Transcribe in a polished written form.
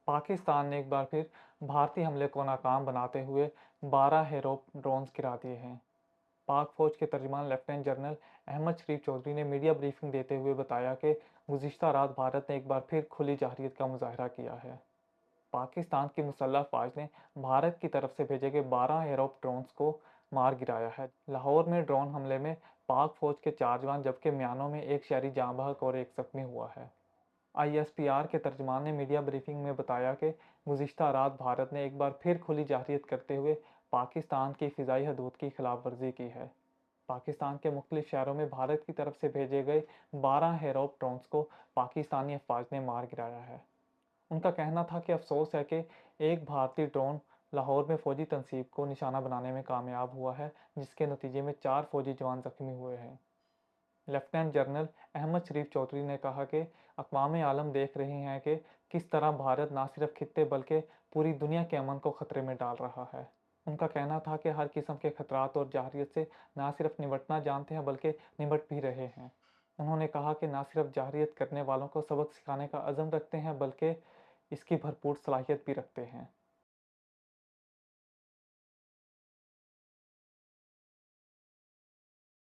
पाकिस्तान ने एक बार फिर भारतीय हमले को नाकाम बनाते हुए 12 हेरोप ड्रोन्स गिरा दिए हैं। पाक फौज के तर्जमान लेफ्टिनेंट जनरल अहमद शरीफ चौधरी ने मीडिया ब्रीफिंग देते हुए बताया कि गुज़िश्ता रात भारत ने एक बार फिर खुली जरहियत का मुजाहरा किया है। पाकिस्तान की मुसल्लह फ़ौज ने भारत की तरफ से भेजे गए 12 हेरोप ड्रोन्स को मार गिराया है। लाहौर में ड्रोन हमले में पाक फौज के 4 जवान जबकि म्यानों में एक शहरी जाँ बहक और एक जख्मी हुआ है। आईएसपीआर के तर्जमान ने मीडिया ब्रीफिंग में बताया कि गुज़िश्ता रात भारत ने एक बार फिर खुली जरहियत करते हुए पाकिस्तान की फ़िज़ाई हदूद की खिलाफ वर्जी की है। पाकिस्तान के मुख्तलिफ शहरों में भारत की तरफ से भेजे गए 12 हेरोप ड्रोन्स को पाकिस्तानी अफवाज ने मार गिराया है। उनका कहना था कि अफसोस है कि एक भारतीय ड्रोन लाहौर में फ़ौजी तनसीब को निशाना बनाने में कामयाब हुआ है, जिसके नतीजे में 4 फ़ौजी जवान जख्मी हुए हैं। लेफ्टिनेंट जनरल अहमद शरीफ चौधरी ने कहा कि अक़वाम आलम देख रहे हैं कि किस तरह भारत न सिर्फ खित्ते बल्कि पूरी दुनिया के अमन को ख़तरे में डाल रहा है। उनका कहना था कि हर किस्म के खतरात और जरहियत से न सिर्फ निपटना जानते हैं बल्कि निपट भी रहे हैं। उन्होंने कहा कि न सिर्फ जरहियत करने वालों को सबक सिखाने का अज़म रखते हैं बल्कि इसकी भरपूर सलाहियत भी रखते हैं।